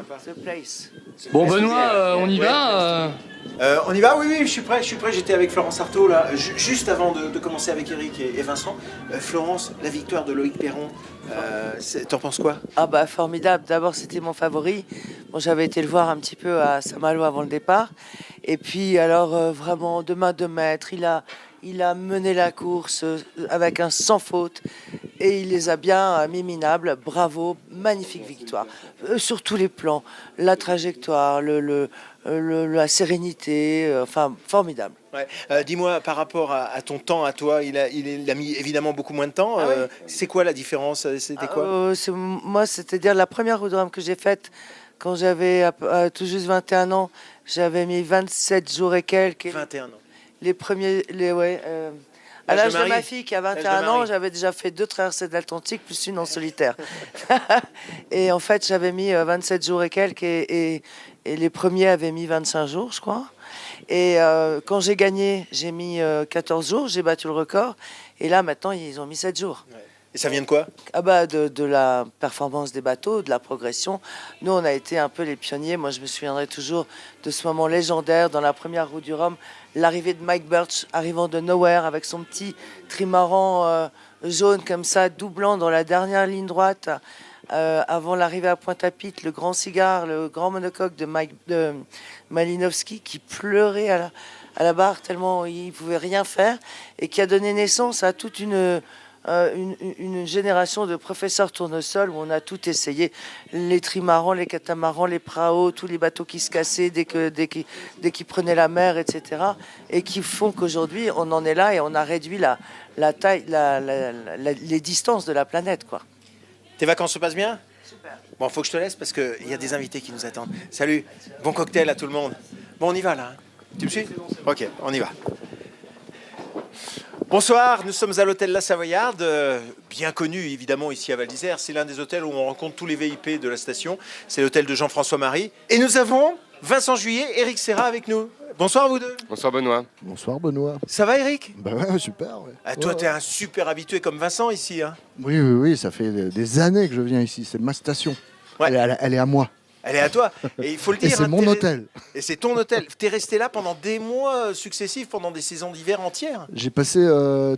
The Place. Bon Benoît, on y va On y va? Oui, je suis prêt. J'étais avec Florence Artaud là, juste avant de commencer avec Eric et Vincent. Florence, la victoire de Loïc Perron, t'en penses quoi? Ah bah formidable. D'abord c'était mon favori. Bon, j'avais été le voir un petit peu à Saint-Malo avant le départ. Et puis alors vraiment de main de maître, il a mené la course avec un sans faute. Et il les a bien mis. Bravo, magnifique victoire. Sur tous les plans, la trajectoire, la sérénité, enfin formidable. Ouais. Dis-moi, par rapport à ton temps, à toi, il a mis évidemment beaucoup moins de temps. Ah oui. C'est quoi la différence? C'était quoi? Moi, c'est-à-dire la première roue de Rome que j'ai faite quand j'avais tout juste 21 ans, j'avais mis 27 jours et quelques. 21 ans. Les premiers, à l'âge de ma fille qui a 21 ans, j'avais déjà fait 2 traversées de l'Atlantique plus une en solitaire. Et en fait, j'avais mis 27 jours et quelques et les premiers avaient mis 25 jours, je crois. Et quand j'ai gagné, j'ai mis 14 jours, j'ai battu le record. Et là, maintenant, ils ont mis 7 jours. Ouais. Et ça vient de quoi? Ah bah de la performance des bateaux, de la progression. Nous, on a été un peu les pionniers. Moi, je me souviendrai toujours de ce moment légendaire dans la première roue du Rhum, l'arrivée de Mike Birch arrivant de nowhere avec son petit trimaran jaune comme ça, doublant dans la dernière ligne droite. Avant l'arrivée à Pointe-à-Pitre, le grand cigare, le grand monocoque de Malinowski qui pleurait à la barre tellement il pouvait rien faire et qui a donné naissance à toute une génération de professeurs tournesol où on a tout essayé, les trimarans, les catamarans, les praos, tous les bateaux qui se cassaient dès qu'ils prenaient la mer, etc. Et qui font qu'aujourd'hui on en est là et on a réduit la taille, les distances de la planète, quoi. Tes vacances se passent bien? Super. Bon, faut que je te laisse parce qu'il y a des invités qui nous attendent. Salut, bon cocktail à tout le monde. Bon, on y va là. Tu me suis? Ok, on y va. Bonsoir, nous sommes à l'hôtel La Savoyarde, bien connu évidemment ici à Val d'Isère. C'est l'un des hôtels où on rencontre tous les VIP de la station. C'est l'hôtel de Jean-François Marie. Et nous avons Vincent Juillet, Eric Serra avec nous. Bonsoir à vous deux. Bonsoir Benoît. Bonsoir Benoît. Ça va Eric? Bah ouais, super. Ouais. Ah, toi, t'es un super habitué comme Vincent ici. Hein. Oui, ça fait des années que je viens ici. C'est ma station. Ouais. Elle est à moi. Elle est à toi. Et il faut le dire. Et c'est mon hôtel. Et c'est ton hôtel. T'es resté là pendant des mois successifs, pendant des saisons d'hiver entières. J'ai passé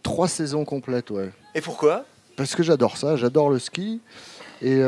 3 saisons complètes, ouais. Et pourquoi? Parce que j'adore ça, j'adore le ski. Et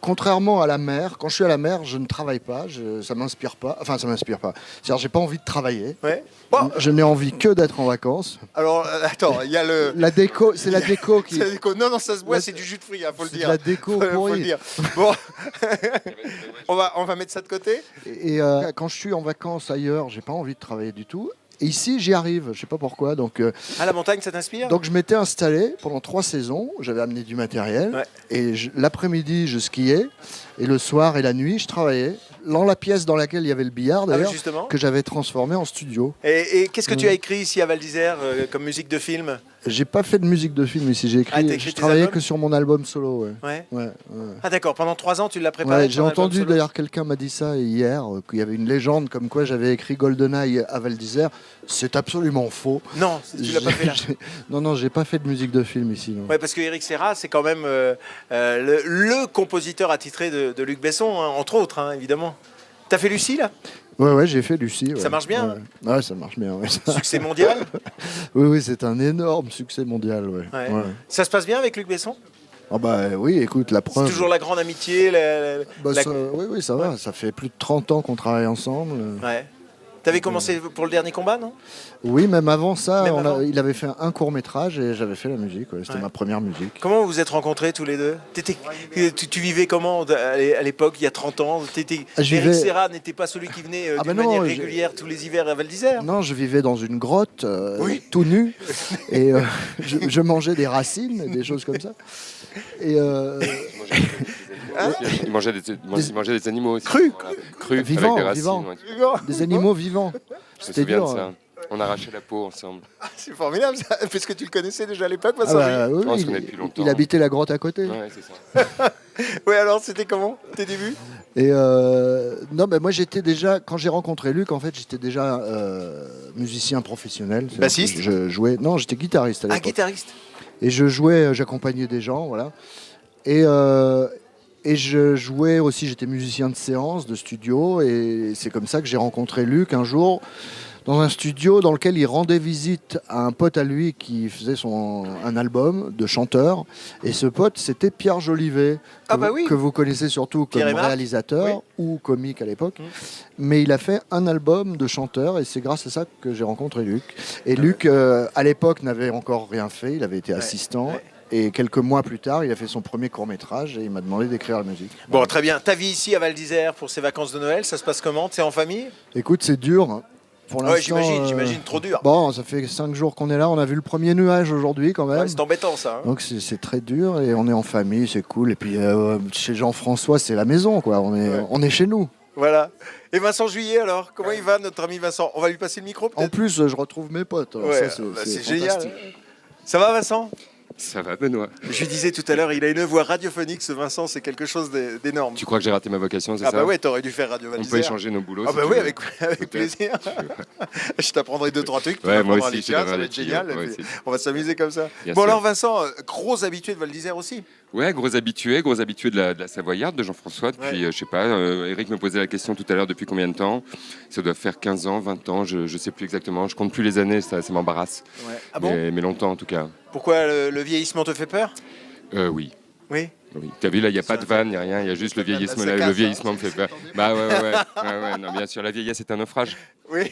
contrairement à la mer, quand je suis à la mer, je ne travaille pas, ça m'inspire pas. Enfin, ça m'inspire pas. C'est-à-dire, j'ai pas envie de travailler. Ouais. Bon. Je n'ai envie que d'être en vacances. Alors, attends, il y a le... La déco, c'est la déco qui... C'est la déco. Non, ça se boit, c'est du jus de fruits, faut le dire. La déco Faut le pourrie. dire. Bon, on va mettre ça de côté. Et quand je suis en vacances ailleurs, j'ai pas envie de travailler du tout. Et ici, j'y arrive, je sais pas pourquoi. Donc, À la montagne, ça t'inspire? je m'étais installé pendant 3 saisons. J'avais amené du matériel. Ouais. Et l'après-midi, je skiais. Et le soir et la nuit, je travaillais. Dans la pièce dans laquelle il y avait le billard, d'ailleurs, justement. que j'avais transformé en studio. Et qu'est-ce que tu as écrit ici à Val d'Isère comme musique de film? J'ai pas fait de musique de film ici. Ah, t'as écrit Je tes travaillais albums que sur mon album solo. Ouais. Ouais. Ouais. Ah d'accord, pendant 3 ans, tu l'as préparé? Ouais, j'ai ton album entendu solo? d'ailleurs, quelqu'un m'a dit ça hier, qu'il y avait une légende comme quoi j'avais écrit GoldenEye à Val d'Isère. C'est absolument faux. Non, tu l'as pas fait là. Non, j'ai pas fait de musique de film ici. Non. Ouais, parce que Eric Serra, c'est quand même le compositeur attitré de Luc Besson, hein, entre autres, hein, évidemment. T'as fait Lucie là? Ouais, j'ai fait Lucie. Ouais. Ça marche bien? Ouais, ça marche bien. Ouais. Succès mondial? Oui, c'est un énorme succès mondial. Ouais. Ouais. Ouais. Ça se passe bien avec Luc Besson? Ah bah oui, écoute, la C'est preuve. toujours la grande amitié? Oui, ça va. Ça fait plus de 30 ans qu'on travaille ensemble. Ouais. T'avais commencé pour le dernier combat, non? Oui, même avant ça, Même avant. il avait fait un court-métrage et j'avais fait la musique. Ouais. C'était Ouais. ma première musique. Comment vous vous êtes rencontrés tous les deux? Tu vivais comment à l'époque, il y a 30 ans? Eric Serra n'était pas celui qui venait d'une manière régulière tous les hivers à Val d'Isère? Non, je vivais dans une grotte, Oui. tout nu, et je mangeais des racines, des choses comme ça. Et Il mangeait des animaux aussi. Crus. Voilà. Crus, Vivants, avec des racines. vivants. Ouais. des animaux vivants. Je me C'était souviens dur. de ça. On arrachait la peau ensemble. C'est formidable ça, parce que tu le connaissais déjà à l'époque, Ah Vincent bah, Juillet. oui, On se il, connaît depuis longtemps. il habitait la grotte à côté. Ouais, c'est ça. Ouais, alors c'était comment tes débuts? Et non, mais moi j'étais déjà, quand j'ai rencontré Luc, en fait, j'étais déjà musicien professionnel. C'est-à-dire Bassiste? que Je jouais. Non, j'étais guitariste à Ah, l'époque. guitariste. Et je jouais, j'accompagnais des gens, voilà. Et Et je jouais aussi, j'étais musicien de séance, de studio, et c'est comme ça que j'ai rencontré Luc un jour dans un studio dans lequel il rendait visite à un pote à lui qui faisait un album de chanteur. Et ce pote, c'était Pierre Jolivet, que vous connaissez surtout comme réalisateur ou comique à l'époque. Mais il a fait un album de chanteur et c'est grâce à ça que j'ai rencontré Luc. Et Luc, à l'époque, n'avait encore rien fait, il avait été assistant. Et quelques mois plus tard, il a fait son premier court-métrage et il m'a demandé d'écrire la musique. Bon, très bien. Ta vie ici à Val d'Isère pour ces vacances de Noël, ça se passe comment? T'es en famille? Écoute, c'est dur. Pour l'instant, j'imagine trop dur. Bon, ça fait 5 jours qu'on est là, on a vu le premier nuage aujourd'hui quand même. Ouais, c'est embêtant ça. Donc c'est très dur et on est en famille, c'est cool. Et puis chez Jean-François, c'est la maison, quoi. On est chez nous. Voilà. Et Vincent Juillet alors, comment il va notre ami Vincent? On va lui passer le micro peut-être? En plus, je retrouve mes potes. Alors c'est génial. Ça va Vincent? Ça va, Benoît. Je disais tout à l'heure, il a une voix radiophonique, ce Vincent, c'est quelque chose d'énorme. Tu crois que j'ai raté ma vocation, c'est ça? Ah bah ouais, t'aurais dû faire Radio Val On d'Isère. peut échanger nos boulots. Ah si bah tu oui, veux. avec plaisir. Je t'apprendrai 2-3 trucs. Tu Ouais, moi m'apprendras aussi, les je te tiens, ça donnerai va des être génial. tuyaux, Et moi puis, aussi. on va s'amuser comme ça. Bien Bon sûr. alors Vincent, gros habitué de Val d'Isère aussi. Ouais, gros habitué de la Savoyarde, de Jean-François. Depuis, je sais pas, Eric me posait la question tout à l'heure, depuis combien de temps? Ça doit faire 15 ans, 20 ans, je sais plus exactement. Je compte plus les années, ça m'embarrasse. Ouais. Ah bon? Mais longtemps en tout cas. Pourquoi le vieillissement te fait peur? Oui. Oui. Oui. T'as vu là, il n'y a pas de vanne, il n'y a rien, il y a juste le vieillissement. ça casse, Le vieillissement me fait peur. Bah ouais, non, bien sûr, la vieillesse est un naufrage. Oui,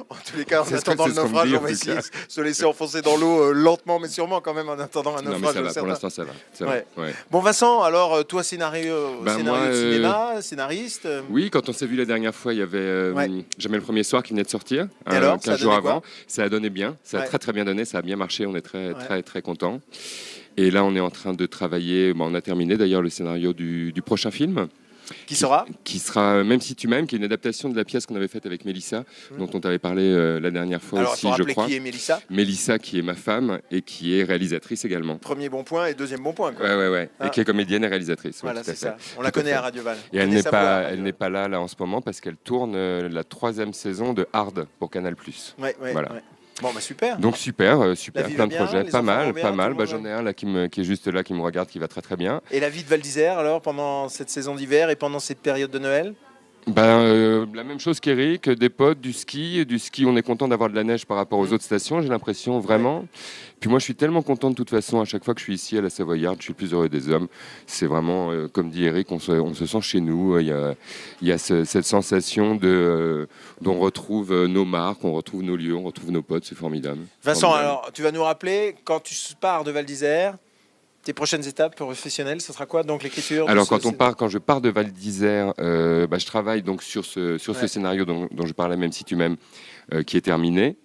en tous les cas, en C'est ce attendant que- le c'est ce qu'on me naufrage, dit, on en va tout essayer cas. de se laisser enfoncer dans l'eau lentement, mais sûrement quand même en attendant un Non mais naufrage. ça va, pour certain. l'instant ça va. Ça Ouais. va, ouais. Bon Vincent, alors toi scénario Bah, de moi, cinéma, scénariste. Oui, quand on s'est vu la dernière fois, il y avait Jamais le premier soir qui venait de sortir, Et alors, ça a 15 jours donné quoi? avant. Ça a donné bien, ça a Ouais. très très bien donné, ça a bien marché, on est très contents. Et là, on est en train de travailler, on a terminé d'ailleurs le scénario du prochain film. Qui sera Qui sera Même si tu m'aimes, qui est une adaptation de la pièce qu'on avait faite avec Mélissa, dont on t'avait parlé la dernière fois Alors, aussi, faut je rappeler crois. qui est Mélissa. Mélissa, qui est ma femme et qui est réalisatrice également. Premier bon point et deuxième bon point. Quoi. Ouais. Ah. Et qui est comédienne et réalisatrice. Voilà, tout à c'est fait. ça. On la Tout à connaît fait. à Radio Val. Et elle n'est pas là en ce moment parce qu'elle tourne la 3e saison de Hard pour Canal+. Ouais. Voilà. Bon, bah super. Donc super, La vie plein va de bien, projets, les pas enfants vont mal, bien, pas tout mal. le Bah, monde j'en ai un là qui est juste là, qui me regarde, qui va très très bien. Et la vie de Val d'Isère alors pendant cette saison d'hiver et pendant cette période de Noël? La même chose qu'Eric, des potes, du ski. Du ski, on est content d'avoir de la neige par rapport aux autres stations, j'ai l'impression, vraiment. Puis moi, je suis tellement content de toute façon, à chaque fois que je suis ici à la Savoyarde, je suis le plus heureux des hommes. C'est vraiment, comme dit Eric, on se sent chez nous. Il y a cette sensation d'on retrouve nos marques, on retrouve nos lieux, on retrouve nos potes, c'est formidable. Vincent, Formidable. alors tu vas nous rappeler, quand tu pars de Val d'Isère, tes prochaines étapes professionnelles, ce sera quoi? Donc l'écriture? Alors quand je pars de Val d'Isère, je travaille donc sur ce scénario dont je parlais, Même si tu m'aimes, qui est terminé.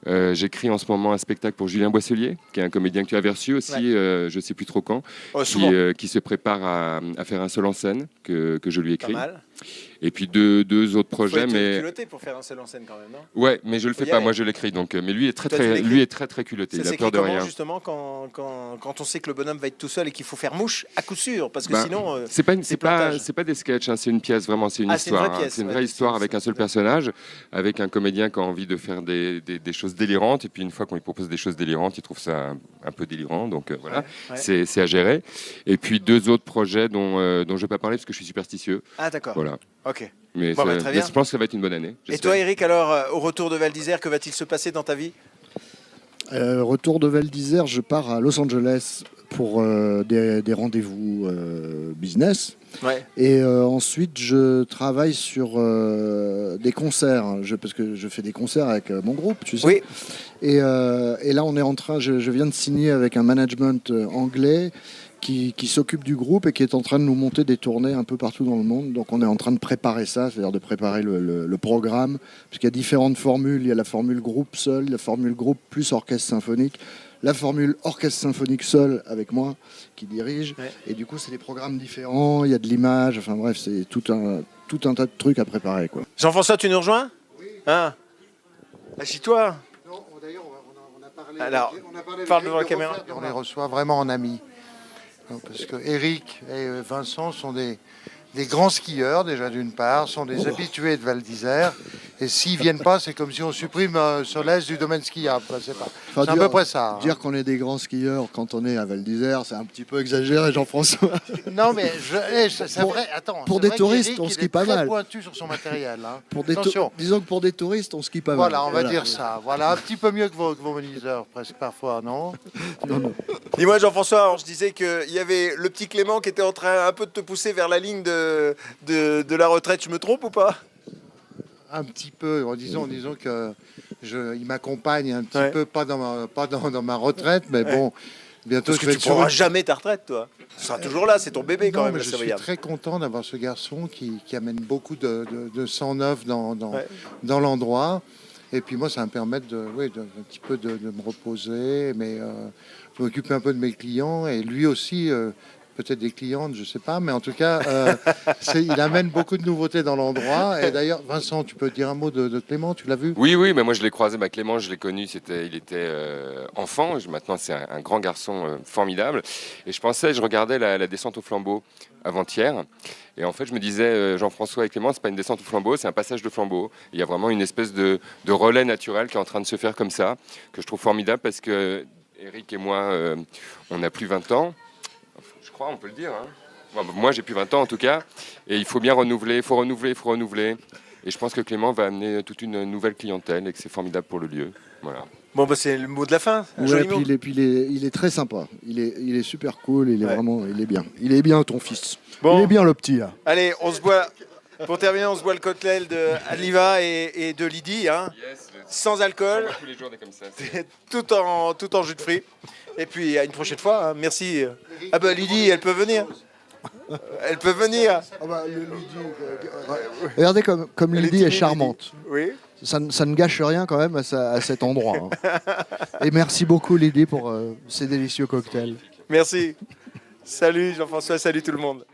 J'écris en ce moment un spectacle pour Julien Boisselier, qui est un comédien que tu avais reçu aussi, je ne sais plus trop quand, qui se prépare à faire un seul en scène que je lui écris. Pas mal. Et puis deux autres projets, Faut être mais culotté pour faire un seul en scène quand même, non? ouais, mais je le fais y pas, aller. moi je l'écris donc. Mais lui est Toi, tu l'écris. lui est très culotté, Ça il a s'écrit peur de comment rien. justement quand on sait que le bonhomme va être tout seul et qu'il faut faire mouche à coup sûr parce que sinon c'est pas plantage. c'est pas des sketchs, hein, c'est une pièce vraiment, c'est une Ah, c'est une vraie histoire, pièce, c'est une ouais, vraie histoire c'est- avec un seul personnage, avec un comédien qui a envie de faire des choses délirantes et puis une fois qu'on lui propose des choses délirantes, il trouve ça un peu délirant, donc voilà, Ouais. c'est à gérer. Et puis deux autres projets dont je vais pas parler parce que je suis superstitieux, Ah d'accord. voilà. Ok. Mais, Bon, bah, très bien. je pense que ça va être une bonne année. Et j'espère. toi Eric alors au retour de Val d'Isère, que va-t-il se passer dans ta vie? Retour de Val d'Isère, je pars à Los Angeles pour des rendez-vous business. Ouais. Et ensuite, je travaille sur des concerts, parce que je fais des concerts avec mon groupe, tu sais. Oui. Et là, on est en train, je viens de signer avec un management anglais qui s'occupe du groupe et qui est en train de nous monter des tournées un peu partout dans le monde. Donc on est en train de préparer ça, c'est-à-dire de préparer le programme, puisqu'il y a différentes formules. Il y a la formule groupe seul, la formule groupe plus orchestre symphonique, la formule orchestre symphonique seul avec moi qui dirige. Ouais. Et du coup, c'est des programmes différents, il y a de l'image, enfin bref, c'est tout un tas de trucs à préparer, quoi. Jean-François, tu nous rejoins? Oui. Hein? Assis-toi. Non, d'ailleurs, on a parlé. Alors, parle devant la caméra. On les reçoit vraiment en amis. Parce que Eric et Vincent sont des des grands skieurs, déjà d'une part, sont des habitués de Val d'Isère. Et s'ils viennent pas, c'est comme si on supprime Solèze du domaine skiable. Quoi. C'est Enfin, à peu près ça. Dire qu'on est des grands skieurs quand on est à Val d'Isère, c'est un petit peu exagéré, Jean-François. Non, mais c'est vrai. Attends, pour c'est des vrai touristes, qu'Éric, on il skie est pas très mal. pointu sur son matériel. Hein. Attention. Disons que pour des touristes, on skie pas Voilà, mal. on va dire ça. Voilà, un petit peu mieux que vos menuiseurs, presque parfois, non? Non. Dis-moi, Jean-François, alors, je disais qu'il y avait le petit Clément qui était en train un peu de te pousser vers la ligne de la retraite. Je me trompe ou pas? Un petit peu, disons que il m'accompagne un petit Ouais. peu, pas dans ma retraite, mais bon, bientôt Parce je que vais tu être sur prendras une- jamais ta retraite, toi. Tu seras toujours là, c'est ton bébé quand Non, même, mais la je suis Savoyarde. très content d'avoir ce garçon qui amène beaucoup de sang neuf Ouais. dans l'endroit. Et puis moi, ça va me permettre un petit peu de me reposer, mais de m'occuper un peu de mes clients et lui aussi, peut-être des clientes, je sais pas, mais en tout cas, il amène beaucoup de nouveautés dans l'endroit. Et d'ailleurs, Vincent, tu peux dire un mot de Clément, tu l'as vu? Oui, mais moi je l'ai croisé, Clément, je l'ai connu, il était enfant, maintenant c'est un grand garçon formidable. Et je regardais la descente au flambeau avant-hier, et en fait je me disais, Jean-François et Clément, c'est pas une descente au flambeau, c'est un passage de flambeau. Il y a vraiment une espèce de relais naturel qui est en train de se faire comme ça, que je trouve formidable parce que Eric et moi, on n'a plus 20 ans, je crois, on peut le dire. Hein. Bon, moi j'ai plus 20 ans en tout cas, et il faut bien renouveler, il faut renouveler. Et je pense que Clément va amener toute une nouvelle clientèle et que c'est formidable pour le lieu. Voilà. Bon, bah, c'est le mot de la fin. Un Ouais, joli mot. il est très sympa. Il est super cool. Il est Ouais. vraiment, il est bien. Il est bien ton fils. Bon. Il est bien le petit là. Allez, on se boit. Pour terminer, on se boit le cocktail de Aliva et de Lydie, hein, sans alcool, tous les jours des comme ça. tout en jus de fruits. Et puis à une prochaine fois. Hein. Merci. Ah bah Lydie, elle peut venir. Elle peut venir. Regardez comme Elle est Lydie est timide, charmante. Oui. Ça ne gâche rien quand même à cet endroit. Hein. Et merci beaucoup Lydie pour ces délicieux cocktails. Merci. Salut Jean-François, salut tout le monde.